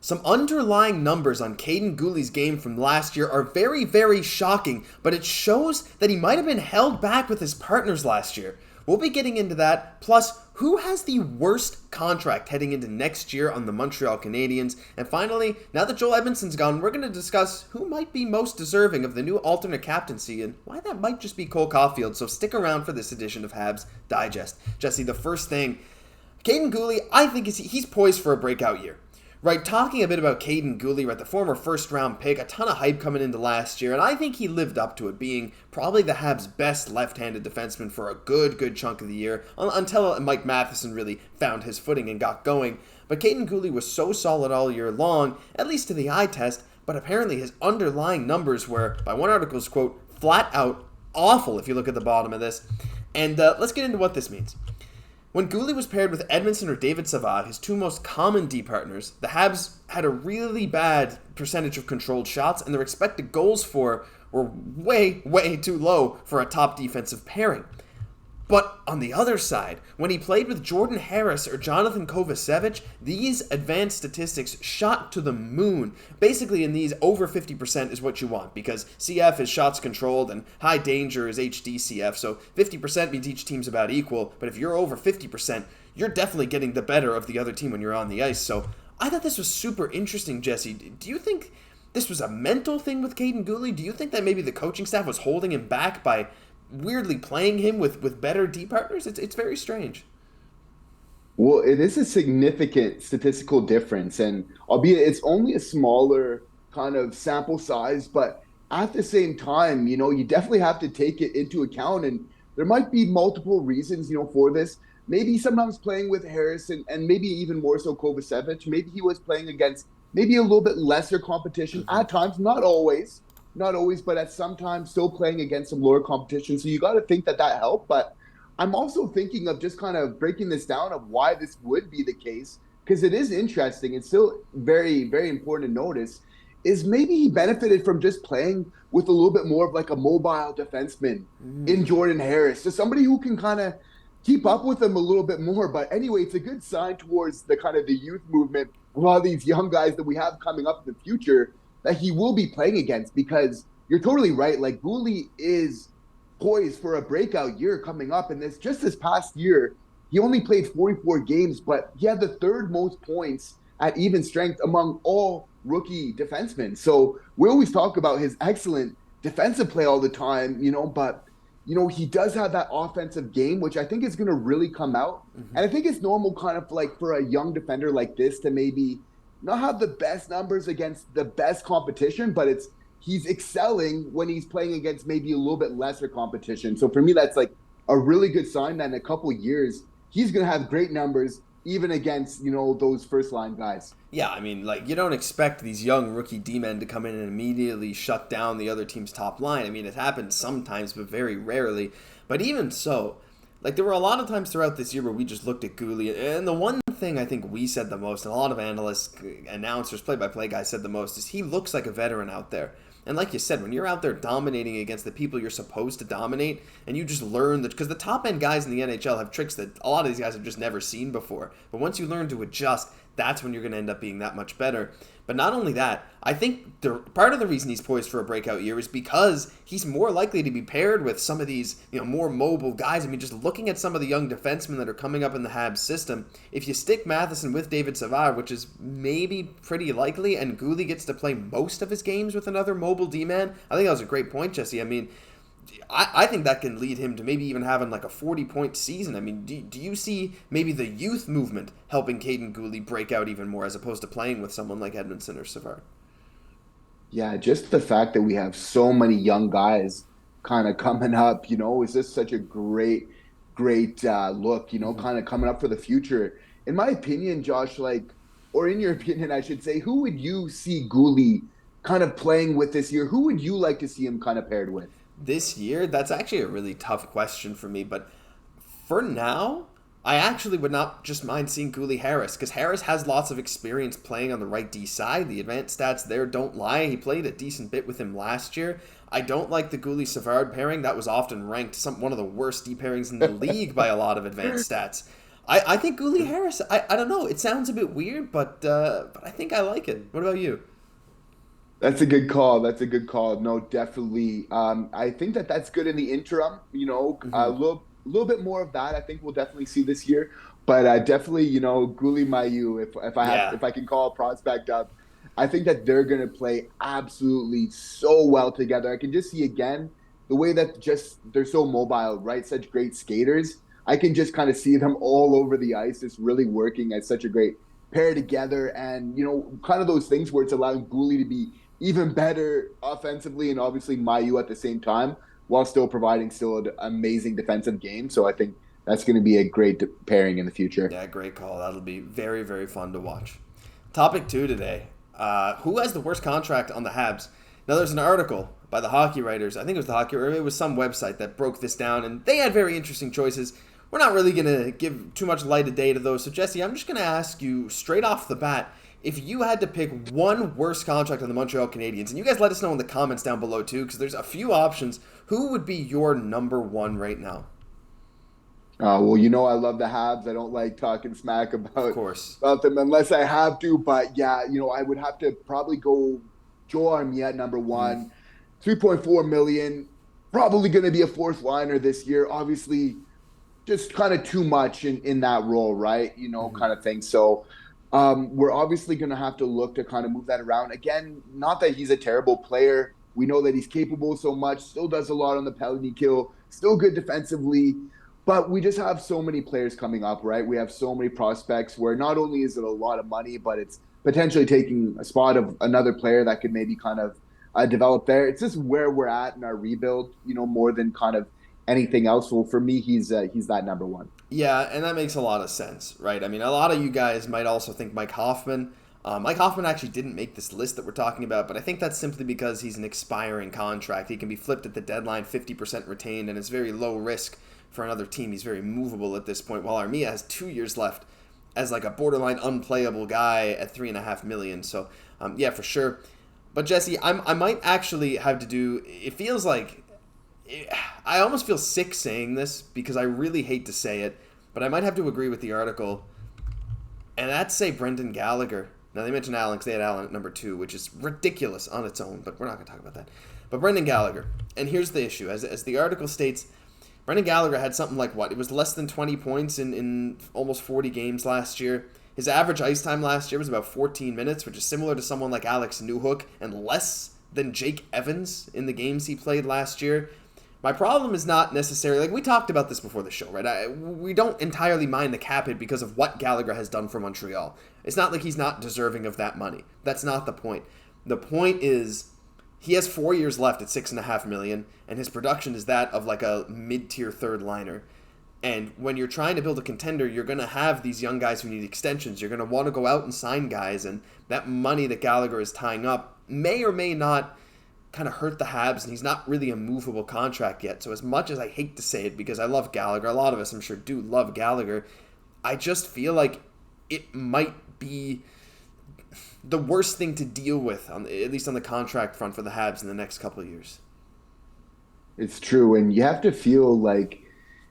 Some underlying numbers on Kaiden Guhle's game from last year are very, very shocking, but it shows that he might have been held back with his partners last year. We'll be getting into that, plus who has the worst contract heading into next year on the Montreal Canadiens, and finally, now that Joel Edmondson's gone, we're going to discuss who might be most deserving of the new alternate captaincy and why that might just be Cole Caufield, so stick around for this edition of Habs Digest. Jesse, the first thing, Kaiden Guhle, I think he's poised for a breakout year. Right, talking a bit about Kaiden Guhle, right, the former first-round pick, a ton of hype coming into last year, and I think he lived up to it, being probably the Habs' best left-handed defenseman for a good chunk of the year, until Mike Matheson really found his footing and got going. But Kaiden Guhle was so solid all year long, at least to the eye test, but apparently his underlying numbers were, by one article's quote, flat out awful if you look at the bottom of this. And let's get into what this means. When Guhle was paired with Edmundson or David Savard, his two most common D partners, the Habs had a really bad percentage of controlled shots, and their expected goals for were way too low for a top defensive pairing. But on the other side, when he played with Jordan Harris or Jonathan Kovacevic, these advanced statistics shot to the moon. Basically, in these, over 50% is what you want, because CF is shots controlled and high danger is HD CF, so 50% means each team's about equal, but if you're over 50%, you're definitely getting the better of the other team when you're on the ice. So I thought this was super interesting, Jesse. Do you think this was a mental thing with Kaiden Guhle? Do you think that maybe the coaching staff was holding him back by weirdly playing him with better D partners? It's very strange. Well, it is a significant statistical difference, and albeit it's only a smaller kind of sample size, but at the same time, you definitely have to take it into account, and there might be multiple reasons, for this. Maybe sometimes playing with Harris and maybe even more so Kovacevic, maybe he was playing against maybe a little bit lesser competition at times, not always, but at some times still playing against some lower competition. So you got to think that helped. But I'm also thinking of just kind of breaking this down of why this would be the case, because it is interesting. It's still very, very important to notice is maybe he benefited from just playing with a little bit more of like a mobile defenseman in Jordan Harris. So somebody who can kind of keep up with him a little bit more. But anyway, it's a good sign towards the kind of the youth movement, a lot of these young guys that we have coming up in the future that he will be playing against, because you're totally right. Like, Guhle is poised for a breakout year coming up. And this past year, he only played 44 games, but he had the third most points at even strength among all rookie defensemen. So we always talk about his excellent defensive play all the time, but he does have that offensive game, which I think is going to really come out. And I think it's normal kind of like for a young defender like this to maybe not have the best numbers against the best competition, but he's excelling when he's playing against maybe a little bit lesser competition. So for me, that's like a really good sign that in a couple of years, he's going to have great numbers even against, those first line guys. Yeah, I mean, like, you don't expect these young rookie D-men to come in and immediately shut down the other team's top line. I mean, it happens sometimes, but very rarely. But even so, like, there were a lot of times throughout this year where we just looked at Guhle, and the one thing I think we said the most, and a lot of analysts, announcers, play-by-play guys said the most, is he looks like a veteran out there. And like you said, when you're out there dominating against the people you're supposed to dominate, and you just learn that, because the top-end guys in the NHL have tricks that a lot of these guys have just never seen before. But once you learn to adjust, that's when you're going to end up being that much better. But not only that, I think part of the reason he's poised for a breakout year is because he's more likely to be paired with some of these, more mobile guys. I mean, just looking at some of the young defensemen that are coming up in the Habs system, if you stick Matheson with David Savard, which is maybe pretty likely, and Guhle gets to play most of his games with another mobile D-man, I think that was a great point, Jesse. I mean, I think that can lead him to maybe even having like a 40-point season. I mean, do you see maybe the youth movement helping Kaiden Guhle break out even more as opposed to playing with someone like Edmundson or Savard? Yeah, just the fact that we have so many young guys kind of coming up, is just such a great look, kind of coming up for the future. In my opinion, Josh, or in your opinion, I should say, who would you see Guhle kind of playing with this year? Who would you like to see him kind of paired with? This year, that's actually a really tough question for me, but for now, I actually would not just mind seeing Guhle Harris, because Harris has lots of experience playing on the right D side. The advanced stats there don't lie. He played a decent bit with him last year. I don't like the Guhle Savard pairing. That was often ranked one of the worst D pairings in the league by a lot of advanced stats. I think Guhle Harris. I don't know. It sounds a bit weird, but I think I like it. What about you? That's a good call. That's a good call. No, definitely. I think that that's good in the interim. A Hmm. little bit more of that. I think we'll definitely see this year. But definitely, Guli Mayu. Yeah. If I can call a prospect up, I think that they're going to play absolutely so well together. I can just see again the way that just they're so mobile, right? Such great skaters. I can just kind of see them all over the ice, just really working as such a great pair together, and kind of those things where it's allowing Guli to be even better offensively and obviously Mayu at the same time while still providing an amazing defensive game. So I think that's going to be a great pairing in the future. Yeah, great call. That'll be very, very fun to watch. Topic 2 today. Who has the worst contract on the Habs? Now, there's an article by the hockey writers. I think it was the hockey, or it was some website that broke this down, and they had very interesting choices. We're not really going to give too much light of day to those. So, Jesse, I'm just going to ask you straight off the bat, if you had to pick one worst contract on the Montreal Canadiens, and you guys let us know in the comments down below too, because there's a few options, who would be your number one right now? Well, I love the Habs. I don't like talking smack Of course. about them unless I have to. But yeah, I would have to probably go Joel Armia at number Mm, one, 3.4 million. Probably going to be a fourth liner this year. Obviously, just kind of too much in that role, right? mhm. Kind of thing. So we're obviously going to have to look to kind of move that around. Again, not that he's a terrible player. We know that he's capable so much, still does a lot on the penalty kill, still good defensively. But we just have so many players coming up, right? We have so many prospects where not only is it a lot of money, but it's potentially taking a spot of another player that could maybe kind of develop there. It's just where we're at in our rebuild, more than kind of anything else. Well, for me, he's that number one. Yeah, and that makes a lot of sense, right? I mean, a lot of you guys might also think Mike Hoffman. Mike Hoffman actually didn't make this list that we're talking about, but I think that's simply because he's an expiring contract. He can be flipped at the deadline, 50% retained, and it's very low risk for another team. He's very movable at this point, while Armia has 2 years left as like a borderline unplayable guy at 3.5 million. So, yeah, for sure. But Jesse, I might actually have to do. It feels like I almost feel sick saying this because I really hate to say it, but I might have to agree with the article, and that's say Brendan Gallagher. Now they mentioned Allen because they had Allen at number 2, which is ridiculous on its own, but we're not going to talk about that. But Brendan Gallagher, and here's the issue: as the article states, Brendan Gallagher had something like what? It was less than 20 points in almost 40 games last year. His average ice time last year was about 14 minutes, which is similar to someone like Alex Newhook and less than Jake Evans in the games he played last year. My problem is not necessarily like we talked about this before the show, right? We don't entirely mind the cap hit because of what Gallagher has done for Montreal. It's not like he's not deserving of that money. That's not the point. The point is he has 4 years left at 6.5 million, and his production is that of like a mid-tier third liner. And when you're trying to build a contender, you're going to have these young guys who need extensions. You're going to want to go out and sign guys, and that money that Gallagher is tying up may or may not kind of hurt the Habs, and he's not really a movable contract yet. So as much as I hate to say it, because I love Gallagher, a lot of us I'm sure do love Gallagher, I just feel like it might be the worst thing to deal with, at least on the contract front for the Habs in the next couple of years. It's true, and you have to feel like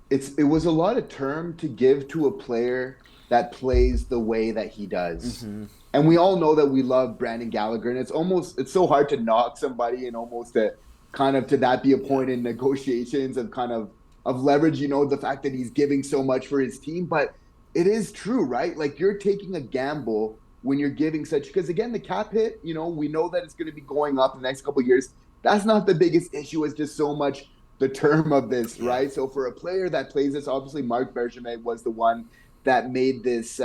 it was a lot of term to give to a player that plays the way that he does. Mm-hmm. And we all know that we love Brandon Gallagher, and it's so hard to knock somebody and almost to kind of to that be a Yeah. point in negotiations of kind of leverage, the fact that he's giving so much for his team. But it is true, right? Like you're taking a gamble when you're giving such because again, the cap hit, we know that it's going to be going up in the next couple of years. That's not the biggest issue, it's just so much the term of this, Yeah. right? So for a player that plays this, obviously Marc Bergevin was the one that made this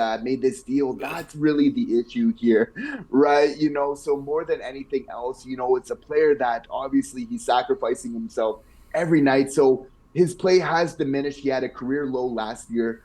deal. That's really the issue here, right? So more than anything else, it's a player that obviously he's sacrificing himself every night. So his play has diminished. He had a career low last year,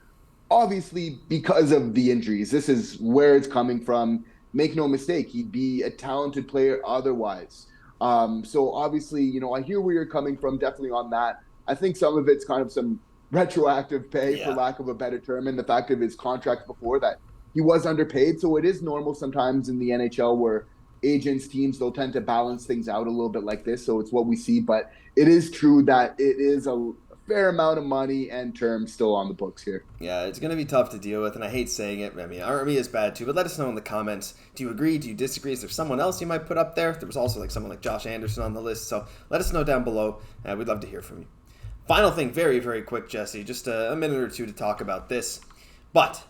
obviously because of the injuries. This is where it's coming from. Make no mistake, he'd be a talented player otherwise. So obviously, I hear where you're coming from, definitely on that. I think some of it's kind of some retroactive pay, for Yeah. lack of a better term, and the fact of his contracts before that he was underpaid. So it is normal sometimes in the NHL where agents, teams, they'll tend to balance things out a little bit like this. So it's what we see. But it is true that it is a fair amount of money and term still on the books here. Yeah, it's going to be tough to deal with, and I hate saying it. I mean, Army is bad too, but let us know in the comments. Do you agree? Do you disagree? Is there someone else you might put up there? There was also like someone like Josh Anderson on the list, so let us know down below. We'd love to hear from you. Final thing, very, very quick, Jesse. Just a minute or two to talk about this. But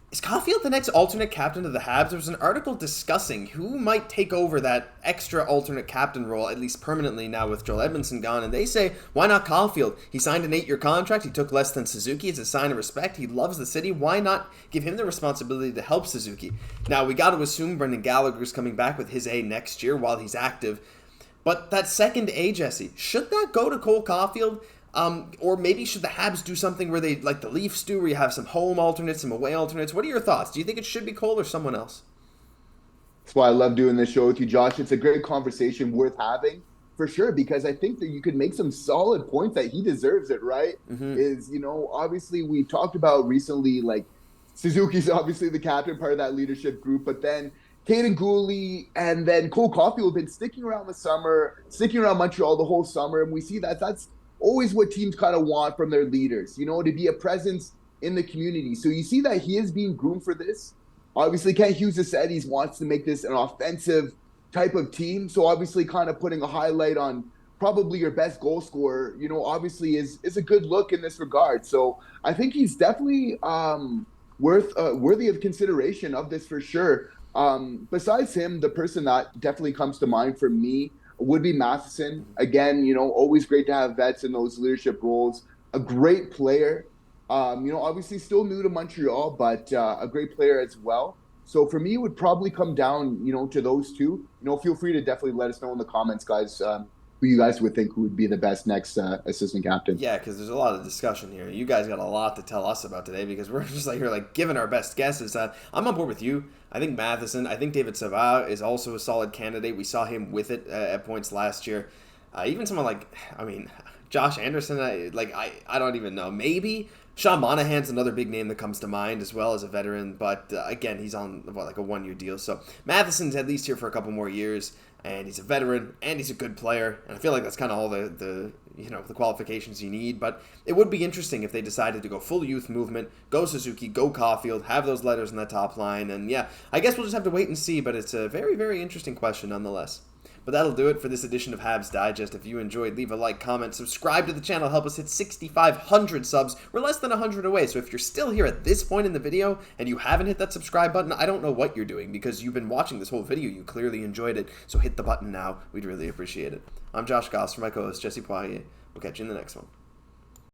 is Caufield the next alternate captain of the Habs? There was an article discussing who might take over that extra alternate captain role, at least permanently now with Joel Edmundson gone. And they say, why not Caufield? He signed an 8-year contract. He took less than Suzuki. It's a sign of respect. He loves the city. Why not give him the responsibility to help Suzuki? Now, we got to assume Brendan Gallagher's coming back with his A next year while he's active. But that second A, Jesse, should that go to Cole Caufield? Or maybe should the Habs do something where they, like the Leafs do, where you have some home alternates, some away alternates? What are your thoughts? Do you think it should be Cole or someone else? That's why I love doing this show with you, Josh. It's a great conversation worth having for sure, because I think that you could make some solid points that he deserves it, right? Is, obviously we talked about recently, like Suzuki's obviously the captain, part of that leadership group, but then Kaiden, Guhle, and then Cole Caufield have been sticking around the summer, sticking around Montreal the whole summer, and we see that that's always what teams kind of want from their leaders, to be a presence in the community. So you see that he is being groomed for this. Obviously, Kent Hughes has said he wants to make this an offensive type of team. So obviously kind of putting a highlight on probably your best goal scorer, obviously is a good look in this regard. So I think he's definitely worthy of consideration of this for sure. Besides him, the person that definitely comes to mind for me would be Matheson. Again, always great to have vets in those leadership roles. A great player, obviously still new to Montreal, but a great player as well. So for me, it would probably come down, to those two. Feel free to definitely let us know in the comments, guys, who you guys would think who would be the best next assistant captain. Yeah, because there's a lot of discussion here. You guys got a lot to tell us about today because we're just giving our best guesses. I'm on board with you. I think Matheson. I think David Savard is also a solid candidate. We saw him with it at points last year. Even someone Josh Anderson. I don't even know. Maybe Sean Monahan's another big name that comes to mind as well as a veteran. But again, he's on a 1-year deal. So Matheson's at least here for a couple more years. And he's a veteran, and he's a good player, and I feel like that's kind of all the qualifications you need. But it would be interesting if they decided to go full youth movement, go Suzuki, go Caufield, have those letters in the top line, and yeah, I guess we'll just have to wait and see. But it's a very, very interesting question nonetheless. But that'll do it for this edition of Habs Digest. If you enjoyed, leave a like, comment, subscribe to the channel, help us hit 6,500 subs. We're less than 100 away, so if you're still here at this point in the video and you haven't hit that subscribe button, I don't know what you're doing because you've been watching this whole video. You clearly enjoyed it, so hit the button now. We'd really appreciate it. I'm Josh Gosse for my co-host Jesse Poirier. We'll catch you in the next one.